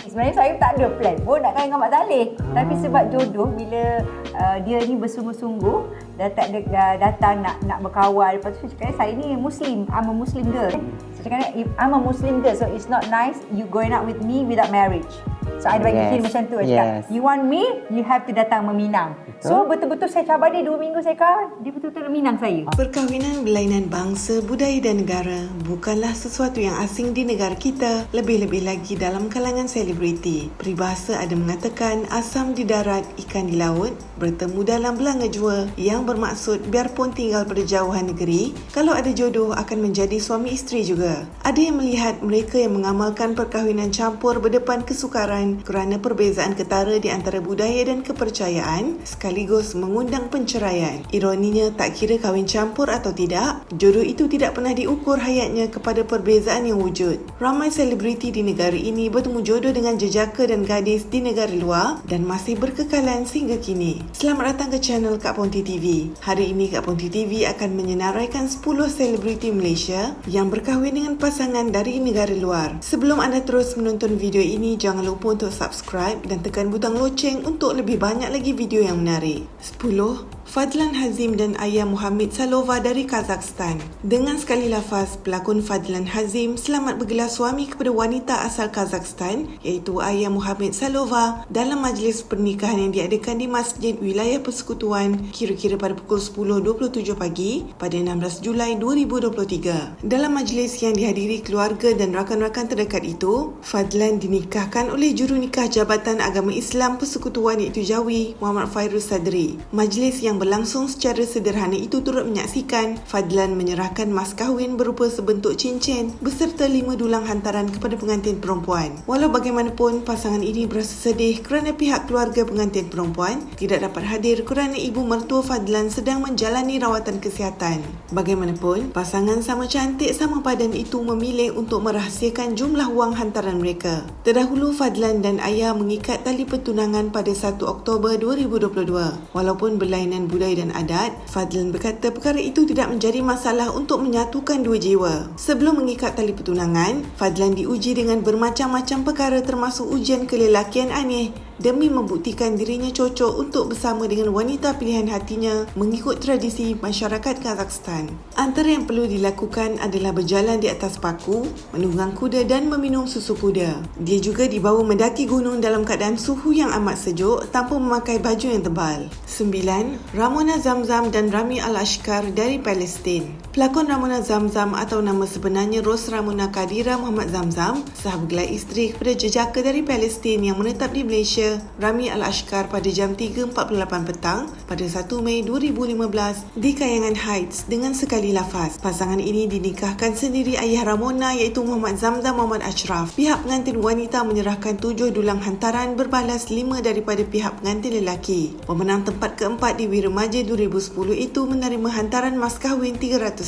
Sebenarnya saya tak ada plan pun nak kahwin dengan Mak Saleh. Tapi sebab jodoh, bila dia ni bersungguh-sungguh datang nak berkawal. Lepas tu saya cakap, saya ni Muslim, I'm a Muslim girl. Saya cakap, if I'm a Muslim girl, so it's not nice you going out with me without marriage. So I bagi hint macam tu. Saya cakap, you want me, you have to datang meminang. So betul-betul saya cabar dia 2 minggu, saya kawal, dia betul-betul meminang saya. Perkahwinan berlainan bangsa, budaya dan negara bukanlah sesuatu yang asing di negara kita, lebih-lebih lagi dalam kalangan selebriti. Peribahasa ada mengatakan, asam di darat, ikan di laut, bertemu dalam belanga jua, yang bermaksud biarpun tinggal berjauhan negeri, kalau ada jodoh akan menjadi suami isteri juga. Ada yang melihat mereka yang mengamalkan perkahwinan campur berdepan kesukaran kerana perbezaan ketara di antara budaya dan kepercayaan, sekaligus mengundang penceraian. Ironinya, tak kira kahwin campur atau tidak, jodoh itu tidak pernah diukur hayatnya kepada perbezaan yang wujud. Ramai selebriti di negara ini bertemu jodoh dengan jejaka dan gadis di negara luar dan masih berkekalan sehingga kini. Selamat datang ke channel Kak Ponti TV. Hari ini Kak Ponti TV akan menyenaraikan 10 selebriti Malaysia yang berkahwin dengan pasangan dari negara luar. Sebelum anda terus menonton video ini, jangan lupa untuk subscribe dan tekan butang loceng untuk lebih banyak lagi video yang menarik. 10. Fadlan Hazim dan Aya Muhammad Salova dari Kazakhstan. Dengan sekali lafaz, pelakon Fadlan Hazim selamat bergelar suami kepada wanita asal Kazakhstan iaitu Aya Muhammad Salova dalam majlis pernikahan yang diadakan di Masjid Wilayah Persekutuan kira-kira pada pukul 10.27 pagi pada 16 Julai 2023. Dalam majlis yang dihadiri keluarga dan rakan-rakan terdekat itu, Fadlan dinikahkan oleh jurunikah Jabatan Agama Islam Persekutuan iaitu Jawi, Muhammad Fairuz Sadri. Majlis yang berlangsung secara sederhana itu turut menyaksikan Fadlan menyerahkan mas kahwin berupa sebentuk cincin beserta 5 dulang hantaran kepada pengantin perempuan. Walau bagaimanapun, pasangan ini berasa sedih kerana pihak keluarga pengantin perempuan tidak dapat hadir kerana ibu mertua Fadlan sedang menjalani rawatan kesihatan. Bagaimanapun, pasangan sama cantik sama padan itu memilih untuk merahsiakan jumlah wang hantaran mereka. Terdahulu, Fadlan dan Aya mengikat tali pertunangan pada 1 Oktober 2022. Walaupun berlainan budaya dan adat, Fadlan berkata perkara itu tidak menjadi masalah untuk menyatukan dua jiwa. Sebelum mengikat tali pertunangan, Fadlan diuji dengan bermacam-macam perkara termasuk ujian kelelakian aneh demi membuktikan dirinya cocok untuk bersama dengan wanita pilihan hatinya mengikut tradisi masyarakat Kazakhstan. Antara yang perlu dilakukan adalah berjalan di atas paku, menunggang kuda dan meminum susu kuda. Dia juga dibawa mendaki gunung dalam keadaan suhu yang amat sejuk tanpa memakai baju yang tebal. 9. Ramona Zamzam dan Rami Al-Ashkar dari Palestin. Pelakon Ramona Zamzam atau nama sebenarnya Ros Ramona Kadira Muhammad Zamzam sah bergelar isteri kepada jejaka dari Palestin yang menetap di Malaysia, Rami Al-Ashkar, pada jam 3.48 petang pada 1 Mei 2015 di Kayangan Heights dengan sekali lafaz. Pasangan ini dinikahkan sendiri ayah Ramona iaitu Muhammad Zamzam Muhammad Ashraf. Pihak pengantin wanita menyerahkan 7 dulang hantaran berbalas 5 daripada pihak pengantin lelaki. Pemenang tempat keempat di Wiremaja 2010 itu menerima hantaran mas kahwin RM300.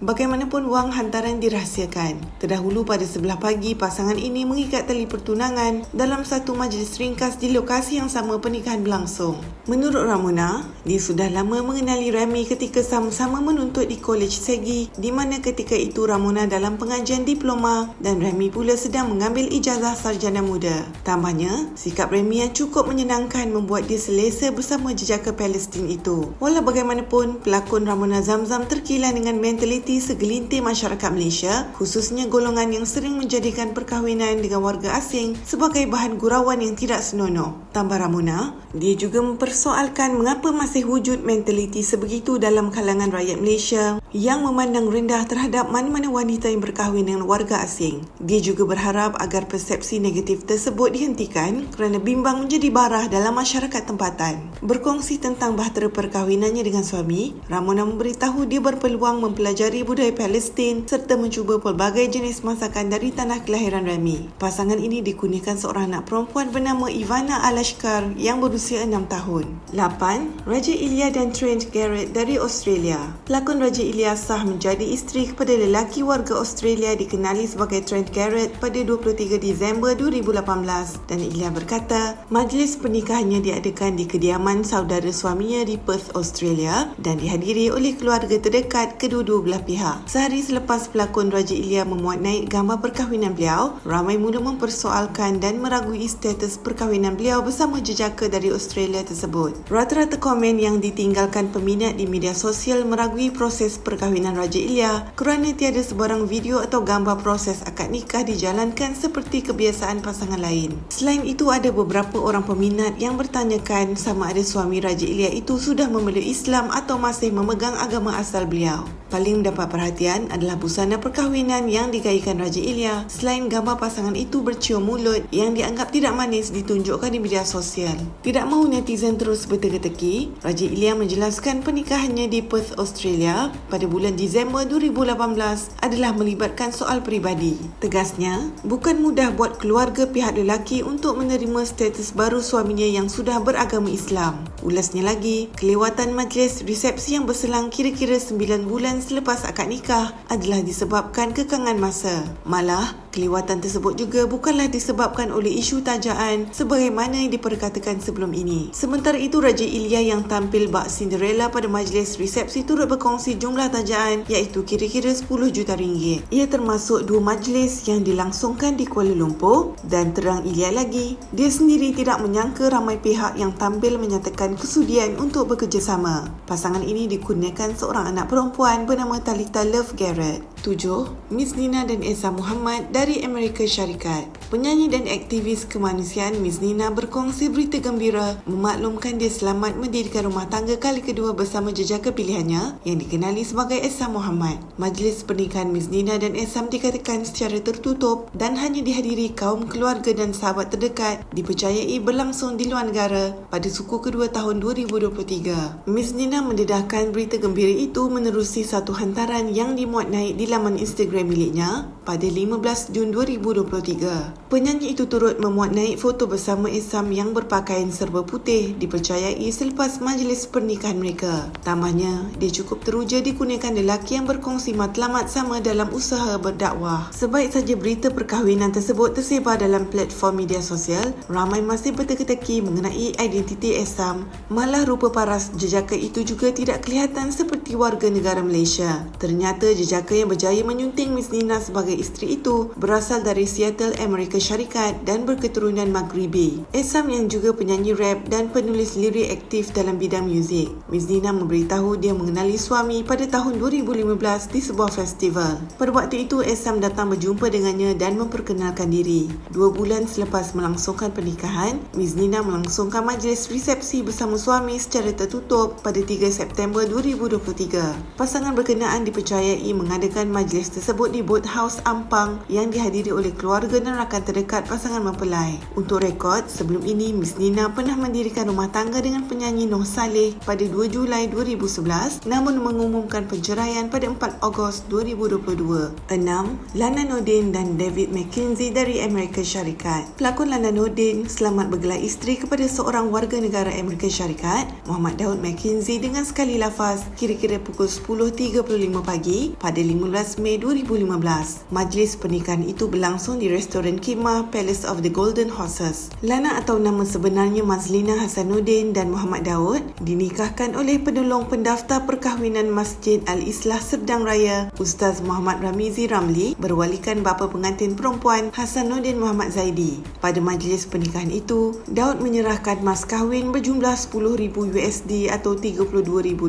Bagaimanapun, wang hantaran dirahsiakan. Terdahulu pada sebelah pagi, pasangan ini mengikat tali pertunangan dalam satu majlis ringkas di lokasi yang sama pernikahan berlangsung. Menurut Ramona, dia sudah lama mengenali Rami ketika sama-sama menuntut di Kolej Segi, di mana ketika itu Ramona dalam pengajian diploma dan Rami pula sedang mengambil ijazah sarjana muda. Tambahnya, sikap Rami yang cukup menyenangkan membuat dia selesa bersama jejaka Palestin itu. Walau bagaimanapun, pelakon Ramona Zamzam terkilan dengan mentaliti segelintir masyarakat Malaysia, khususnya golongan yang sering menjadikan perkahwinan dengan warga asing sebagai bahan gurauan yang tidak senonoh. Tambah Ramona, dia juga mempersoalkan mengapa masih wujud mentaliti sebegitu dalam kalangan rakyat Malaysia yang memandang rendah terhadap mana-mana wanita yang berkahwin dengan warga asing. Dia juga berharap agar persepsi negatif tersebut dihentikan kerana bimbang menjadi barah dalam masyarakat tempatan. Berkongsi tentang bahtera perkahwinannya dengan suami, Ramona memberitahu dia berpeluang mempelajari budaya Palestin serta mencuba pelbagai jenis masakan dari tanah kelahiran Rami. Pasangan ini dikurniakan seorang anak perempuan bernama Eva Ivana Alashkar yang berusia 6 tahun. 8. Raja Ilya dan Trent Garrett dari Australia. Pelakon Raja Ilya sah menjadi isteri kepada lelaki warga Australia dikenali sebagai Trent Garrett pada 23 Disember 2018 dan Ilya berkata majlis pernikahannya diadakan di kediaman saudara suaminya di Perth, Australia dan dihadiri oleh keluarga terdekat kedua-dua belah pihak. Sehari selepas pelakon Raja Ilya memuat naik gambar perkahwinan beliau, ramai mula mempersoalkan dan meragui status perkahwinan beliau bersama jejaka dari Australia tersebut. Rata-rata komen yang ditinggalkan peminat di media sosial meragui proses perkahwinan Raja Ilya kerana tiada sebarang video atau gambar proses akad nikah dijalankan seperti kebiasaan pasangan lain. Selain itu, ada beberapa orang peminat yang bertanyakan sama ada suami Raja Ilya itu sudah memeluk Islam atau masih memegang agama asal beliau. Paling mendapat perhatian adalah busana perkahwinan yang digaikan Raja Ilya. Selain gambar pasangan itu bercium mulut yang dianggap tidak manis ditunjukkan di media sosial. Tidak mahu netizen terus berteka-teki, Raja Ilya menjelaskan pernikahannya di Perth, Australia pada bulan Disember 2018 adalah melibatkan soal peribadi. Tegasnya, bukan mudah buat keluarga pihak lelaki untuk menerima status baru suaminya yang sudah beragama Islam. Ulasnya lagi, kelewatan majlis resepsi yang berselang kira-kira 9 bulan selepas akad nikah adalah disebabkan kekangan masa. Malah, kelewatan tersebut juga bukanlah disebabkan oleh isu tajaan sebagaimana yang diperkatakan sebelum ini. Sementara itu, Raja Ilya yang tampil bak Cinderella pada majlis resepsi turut berkongsi jumlah tajaan iaitu kira-kira 10 juta ringgit. Ia termasuk 2 majlis yang dilangsungkan di Kuala Lumpur dan terang Ilya lagi, dia sendiri tidak menyangka ramai pihak yang tampil menyatakan kesudian untuk bekerjasama. Pasangan ini dikurniakan seorang anak perempuan bernama Talitha Love Garrett. 7. Miss Nina dan Esa Muhammad dari Amerika Syarikat. Penyanyi dan aktivis kemanusiaan Miss Nina berkongsi berita gembira memaklumkan dia selamat mendirikan rumah tangga kali kedua bersama jejaka pilihannya yang dikenali sebagai Esa Muhammad. Majlis pernikahan Miss Nina dan Esa dikatakan secara tertutup dan hanya dihadiri kaum keluarga dan sahabat terdekat, dipercayai berlangsung di luar negara pada suku kedua tahun 2023. Miss Nina mendedahkan berita gembira itu menerusi satu hantaran yang dimuat naik di laman Instagram miliknya pada 15 Jun 2023. Penyanyi itu turut memuat naik foto bersama Esam yang berpakaian serba putih dipercayai selepas majlis pernikahan mereka. Tambahnya, dia cukup teruja dikurniakan lelaki yang berkongsi matlamat sama dalam usaha berdakwah. Sebaik saja berita perkahwinan tersebut tersebar dalam platform media sosial, ramai masih berteka-teki mengenai identiti Esam. Malah rupa paras jejaka itu juga tidak kelihatan seperti warga negara Malaysia. Ternyata jejaka yang berjaya menyunting Miss Nina sebagai isteri itu berasal dari Seattle, Amerika Syarikat dan berketurunan Maghribi. Esam yang juga penyanyi rap dan penulis lirik aktif dalam bidang muzik. Miss Nina memberitahu dia mengenali suami pada tahun 2015 di sebuah festival. Pada waktu itu, Esam datang berjumpa dengannya dan memperkenalkan diri. 2 bulan selepas melangsungkan pernikahan, Miss Nina melangsungkan majlis resepsi bersama suami secara tertutup pada 3 September 2023. Pasangan berkenaan dipercayai mengadakan majlis tersebut di Boathouse Ampang yang dihadiri oleh keluarga dan rakan terdekat pasangan mempelai. Untuk rekod, sebelum ini Miss Nina pernah mendirikan rumah tangga dengan penyanyi Noh Saleh pada 2 Julai 2011 namun mengumumkan perceraian pada 4 Ogos 2022. 6. Lana Nordin dan David McKenzie dari Amerika Syarikat. Pelakon Lana Nordin selamat bergelar isteri kepada seorang warga negara Amerika Syarikat, Muhammad Daud McKenzie dengan sekali lafaz kira-kira pukul 10.35 pagi pada 15 Mei 2015. Majlis pernikahan itu berlangsung di restoran khemah Palace of the Golden Horses. Lana atau nama sebenarnya Mazlina Hasanuddin dan Muhammad Daud dinikahkan oleh penolong pendaftar perkahwinan Masjid Al-Islah Serdang Raya Ustaz Muhammad Ramizi Ramli berwalikan bapa pengantin perempuan Hasanuddin Muhammad Zaidi. Pada majlis pernikahan itu, Daud menyerahkan mas kahwin berjumlah $10,000 atau RM32,000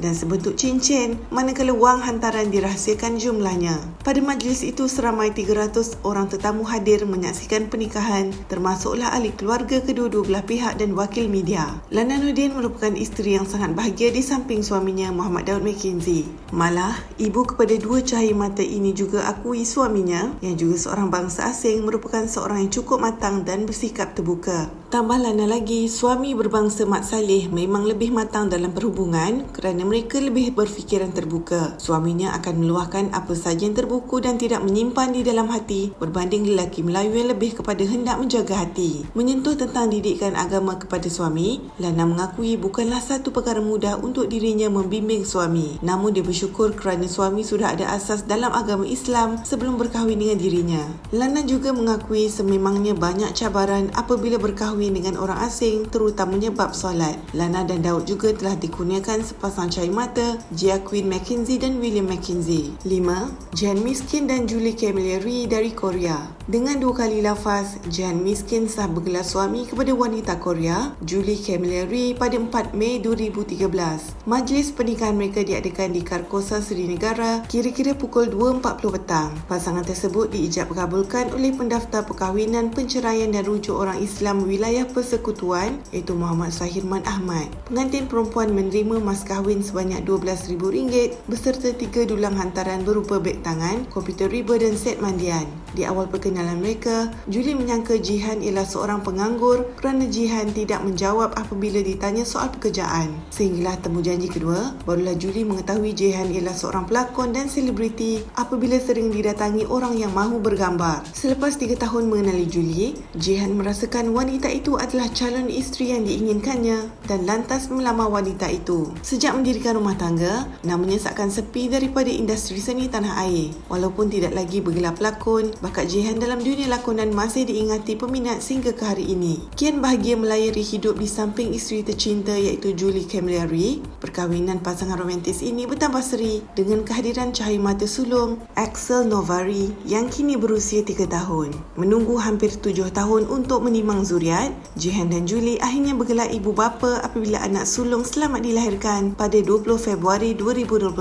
dan sebentuk cincin, manakala wang hantaran dirahsiakan jumlahnya. Pada majlis itu, seramai 300 orang tetamu hadir menyaksikan pernikahan, termasuklah ahli keluarga kedua-dua belah pihak dan wakil media. Lana Nordin merupakan isteri yang sangat bahagia di samping suaminya Muhammad Daud McKenzie. Malah, ibu kepada 2 cahaya mata ini juga akui suaminya, yang juga seorang bangsa asing, merupakan seorang yang cukup matang dan bersikap terbuka. Tambah Lana lagi, suami berbangsa Mat Saleh memang lebih matang dalam perhubungan kerana mereka lebih berfikiran terbuka. Suaminya akan meluahkan apa saja yang terbuku dan tidak menyimpan di dalam hati berbanding lelaki Melayu yang lebih kepada hendak menjaga hati. Menyentuh tentang didikan agama kepada suami, Lana mengakui bukanlah satu perkara mudah untuk dirinya membimbing suami. Namun dia bersyukur kerana suami sudah ada asas dalam agama Islam sebelum berkahwin dengan dirinya. Lana juga mengakui sememangnya banyak cabaran apabila berkahwin dengan orang asing, terutamanya bab solat. Lana dan Daud juga telah dikurniakan sepasang cahaya mata, Jia Queen Mackenzie dan William Mackenzie. 5. Jihan Miskin dan Julie Camilleri dari Korea. Dengan 2 kali lafaz, Jihan Miskin sah bergelar suami kepada wanita Korea, Julie Camilleri pada 4 Mei 2013. Majlis pernikahan mereka diadakan di Karkosa Seri Negara kira-kira pukul 2.40 petang. Pasangan tersebut diijab kabulkan oleh pendaftar perkahwinan, penceraian dan rujuk orang Islam wilayah persekutuan iaitu Muhammad Sahirman Ahmad. Pengantin perempuan menerima mas kahwin sebanyak RM12,000 beserta 3 dulang hantaran berupa beg tangan, komputer riba dan set mandian. Di awal perkenalan mereka, Julie menyangka Jihan ialah seorang penganggur kerana Jihan tidak menjawab apabila ditanya soal pekerjaan. Sehinggalah temu janji kedua, barulah Julie mengetahui Jihan ialah seorang pelakon dan selebriti apabila sering didatangi orang yang mahu bergambar. Selepas 3 tahun mengenali Julie, Jihan merasakan wanita itu adalah calon isteri yang diinginkannya dan lantas melamar wanita itu. Sejak mendirikan rumah tangga, namanya seakan sepi daripada industri seni tanah air. Walaupun tidak lagi bergelar pelakon, bakat Jihan dalam dunia lakonan masih diingati peminat sehingga ke hari ini. Kian bahagia melayari hidup di samping isteri tercinta iaitu Julie Camilleri. Perkahwinan pasangan romantis ini bertambah seri dengan kehadiran cahaya mata sulung Axel Novari yang kini berusia 3 tahun. Menunggu hampir 7 tahun untuk menimang zuriat, Jihan dan Julie akhirnya bergelar ibu bapa apabila anak sulung selamat dilahirkan pada 20 Februari 2021.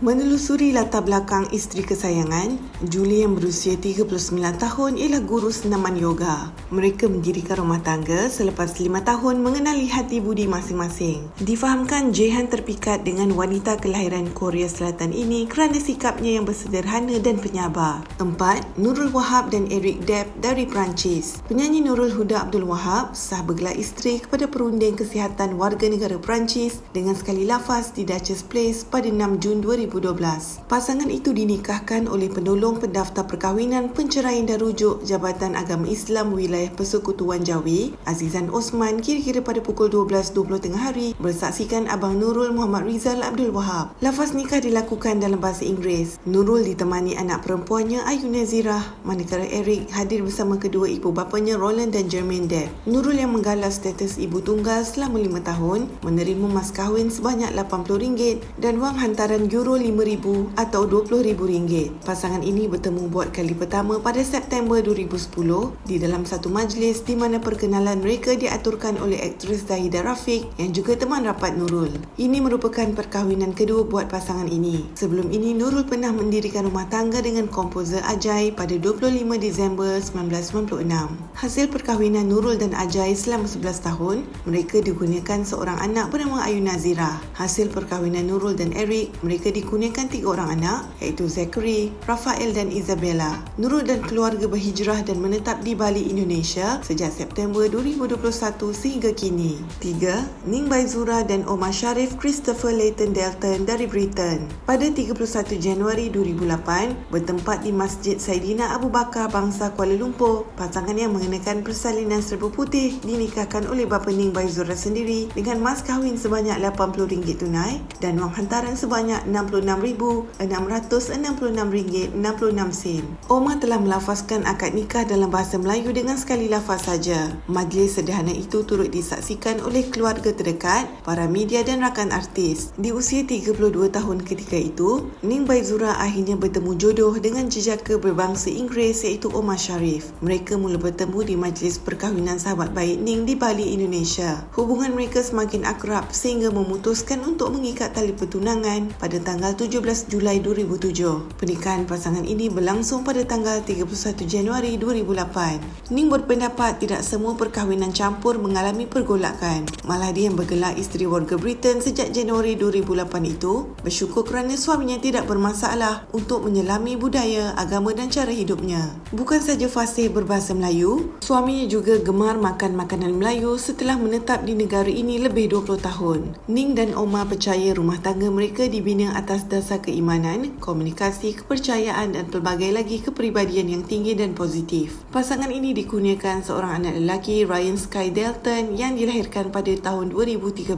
Menelusuri latar belakang isteri kesayangan, Julie yang berusia 39 tahun ialah guru senaman yoga. Mereka mendirikan rumah tangga selepas 5 tahun mengenali hati budi masing-masing. Difahamkan Jihan terpikat dengan wanita kelahiran Korea Selatan ini kerana sikapnya yang bersederhana dan penyabar. 4. Nurul Wahab dan Eric Depp dari Perancis. Penyanyi Nurul Huda Abdul Wahab sah bergelar isteri kepada perunding kesihatan warga negara Perancis dengan sekali lafaz di Duchess Place pada 6 Jun 2012. Pasangan itu dinikahkan oleh penolong pendaftar perkahwinan, penceraian dan rujuk Jabatan Agama Islam Wilayah Persekutuan Jawi, Azizan Osman kira-kira pada pukul 12.20 tengah hari bersaksikan Abang Nurul Muhammad Rizal Abdul Wahab. Lafaz nikah dilakukan dalam bahasa Inggeris. Nurul ditemani anak perempuannya Ayu Nazirah, manakala Eric hadir bersama kedua ibu bapanya Roland dan Jermaine Depp. Nurul yang menggalar status ibu tunggal selama 5 tahun menerima mas kahwin sebanyak RM80 dan wang hantaran Euro 5,000 atau RM20,000. Pasangan ini bertemu buat kali pertama pada September 2010 di dalam satu majlis di mana perkenalan mereka diaturkan oleh aktris Zahidah Rafiq yang juga teman rapat Nurul. Ini merupakan perkahwinan kedua buat pasangan ini. Sebelum ini, Nurul pernah mendirikan rumah tangga dengan komposer Ajay pada 25 Disember 1996. Hasil perkahwinan Nurul dan Ajay selama 11 tahun, mereka dikurniakan seorang anak bernama Ayu Nazirah. Hasil perkahwinan Nurul dan Eric, mereka dikurniakan 3 orang anak iaitu Zachary, Rafael dan Isabella. Nurul dan keluarga berhijrah dan menetap di Bali, Indonesia sejak September 2021 sehingga kini. 3. Ning Baizura dan Omar Sharif Christopher Leighton Dalton dari Britain. Pada 31 Januari 2008, bertempat di Masjid Saidina Abu Bakar Bangsa Kuala Lumpur, pasangan yang mengenakan persalinan serba putih dinikahkan oleh bapa Ning Baizura sendiri dengan mas kahwin sebanyak RM80 tunai dan wang hantaran sebanyak RM66,666.66. Omar telah melafazkan akad nikah dalam bahasa Melayu dengan sekali lafaz saja. Majlis sederhana itu turut disaksikan oleh keluarga terdekat, para media dan rakan artis. Di usia 32 tahun ketika itu, Ning Baizura akhirnya bertemu jodoh dengan jejaka berbangsa Inggeris iaitu Omar Sharif. Mereka mula bertemu di majlis perkahwinan sahabat baik Ning di Bali, Indonesia. Hubungan mereka semakin akrab sehingga memutuskan untuk mengikat tali pertunangan pada tanggal 17 Julai 2007. Pernikahan pasangan ini berlangsung pada tanggal 31 Januari 2008. Ning berpendapat tidak semua perkahwinan campur mengalami pergolakan. Malah dia yang bergelar isteri warga Britain sejak Januari 2008 itu bersyukur kerana suaminya tidak bermasalah untuk menyelami budaya, agama dan cara hidupnya. Bukan saja fasih berbahasa Melayu, suaminya juga gemar makan makanan Melayu setelah menetap di negara ini lebih 20 tahun. Ning dan Omar percaya rumah tangga mereka dibina atas dasar keimanan, komunikasi, kepercayaan dan pelbagai lagi kepribadian yang tinggi dan positif. Pasangan ini dikurniakan seorang anak lelaki, Ryan Sky Dalton, yang dilahirkan pada tahun 2013.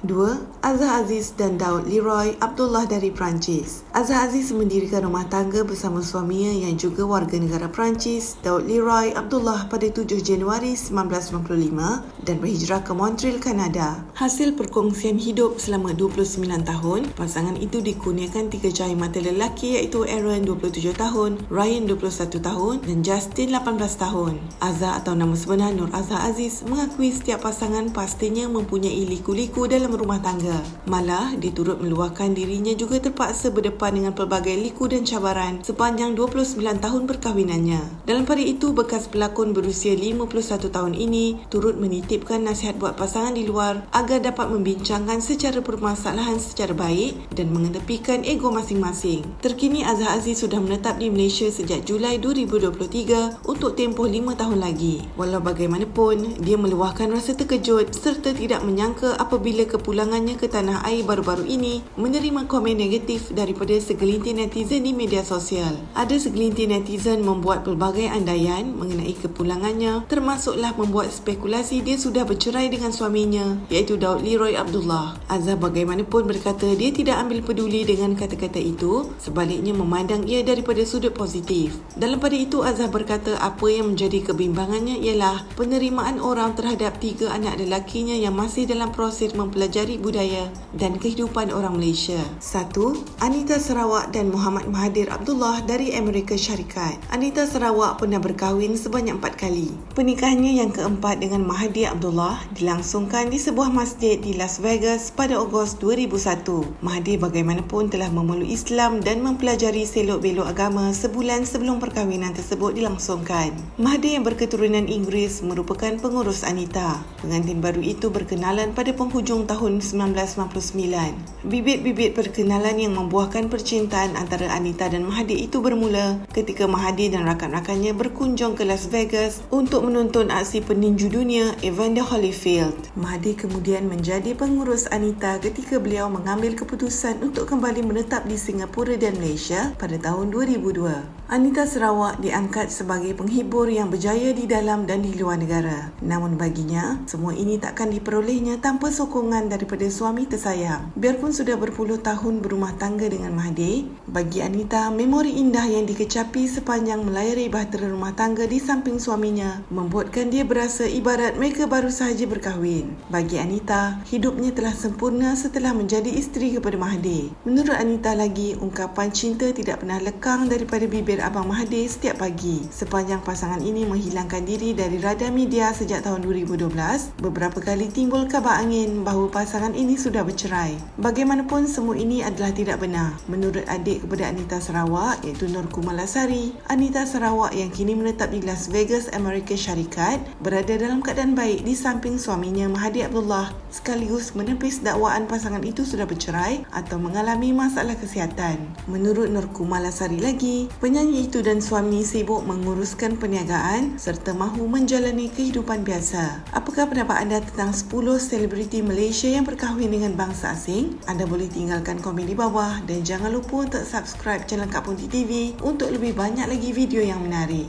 2. Azhar Aziz dan Daud Leroy Abdullah dari Perancis. Azhar Aziz mendirikan rumah tangga bersama suaminya yang juga warga negara Perancis, Daud Leroy Abdullah, pada 7 Januari 1995 dan berhijrah ke Montreal, Kanada. Hasil perkongsian hidup selama 29 tahun, pasangan itu dikurniakan 3 cahaya mata lelaki iaitu Aaron 27 tahun, Ryan 21 tahun dan Justin 18 tahun. Azhar atau nama sebenar Nur Azhar Aziz mengakui setiap pasangan pastinya mempunyai liku-liku dalam rumah tangga. Malah, dia turut meluahkan dirinya juga terpaksa berdepan dengan pelbagai liku dan cabaran sepanjang 29 tahun perkahwinannya. Dalam pada itu, bekas pelakon berusia 51 tahun ini turut menitipkan nasihat buat pasangan di luar agar dapat membincangkan secara permasalahan secara baik dan mengetepikan ego masing-masing. Terkini, Azhar Aziz sudah menetap di Malaysia sejak Julai 2023 untuk tempoh 5 tahun lagi. Walau bagaimanapun, dia meluahkan rasa terkejut serta tidak menyangka apabila kepulangannya ke tanah air baru-baru ini menerima komen negatif daripada segelintir netizen di media sosial. Ada segelintir netizen membuat pelbagai andaian mengenai kepulangannya, termasuklah membuat spekulasi dia sudah bercerai dengan suaminya iaitu Daud Leroy Abdullah. Azhar bagaimanapun berkata dia tidak ambil peduli dengan kata-kata itu, sebaliknya memandang ia daripada sudut positif. Dalam pada itu, Azhar berkata apa yang menjadi kebimbangannya ialah penerimaan orang terhadap 3 anak lelakinya yang masih dalam proses mempelajari budaya dan kehidupan orang Malaysia. 1. Anita Sarawak dan Muhammad Mahathir Abdullah dari Amerika Syarikat. Anita Sarawak pernah berkahwin sebanyak 4 kali. Pernikahannya yang keempat dengan Mahathir Abdullah dilangsungkan di sebuah masjid di Las Vegas pada Ogos 2001. Mahathir bagaimanapun telah memeluk Islam dan mempelajari selok-belok agama sebulan sebelum perkahwinan tersebut dilangsungkan. Mahathir yang berketurunan Inggeris merupakan pengurus Anita. Pengantin baru itu berkenalan pada penghujung tahun 1999. Bibit-bibit perkenalan yang membuahkan percintaan antara Anita dan Mahathir itu bermula ketika Mahathir dan rakan-rakannya berkunjung ke Las Vegas untuk menonton aksi peninju dunia Evander Holyfield. Mahathir kemudian menjadi pengurus Anita ketika beliau mengambil keputusan untuk kembali menetap di Singapura dan Malaysia pada tahun 2002. Anita Sarawak diangkat sebagai penghibur yang berjaya di dalam dan di luar negara. Namun baginya, semua ini takkan diperolehnya tanpa sokongan daripada suami tersayang. Biarpun sudah berpuluh tahun berumah tangga dengan Mahathir, bagi Anita, memori indah yang dikecapi sepanjang melayari bahtera rumah tangga di samping suaminya membuatkan dia berasa ibarat mereka baru sahaja berkahwin. Bagi Anita, hidupnya telah sempurna setelah menjadi isteri kepada Mahathir. Menurut Anita lagi, ungkapan cinta tidak pernah lekang daripada bibir Abang Mahathir setiap pagi. Sepanjang pasangan ini menghilangkan diri dari radar media sejak tahun 2012, beberapa kali timbul kabar angin bahawa pasangan ini sudah bercerai. Bagaimanapun, semua ini adalah tidak benar. Menurut adik kepada Anita Sarawak iaitu Nur Kumalasari, Anita Sarawak yang kini menetap di Las Vegas, Amerika Syarikat, berada dalam keadaan baik di samping suaminya Mahathir Abdullah, sekaligus menepis dakwaan pasangan itu sudah bercerai atau mengalami masalah kesihatan. Menurut Nur Kumalasari lagi, penyanyi itu dan suami sibuk menguruskan perniagaan serta mahu menjalani kehidupan biasa. Apakah pendapat anda tentang 10 selebriti Malaysia yang berkahwin dengan bangsa asing? Anda boleh tinggalkan komen di bawah dan jangan lupa untuk subscribe channel Kak Ponti TV untuk lebih banyak lagi video yang menarik.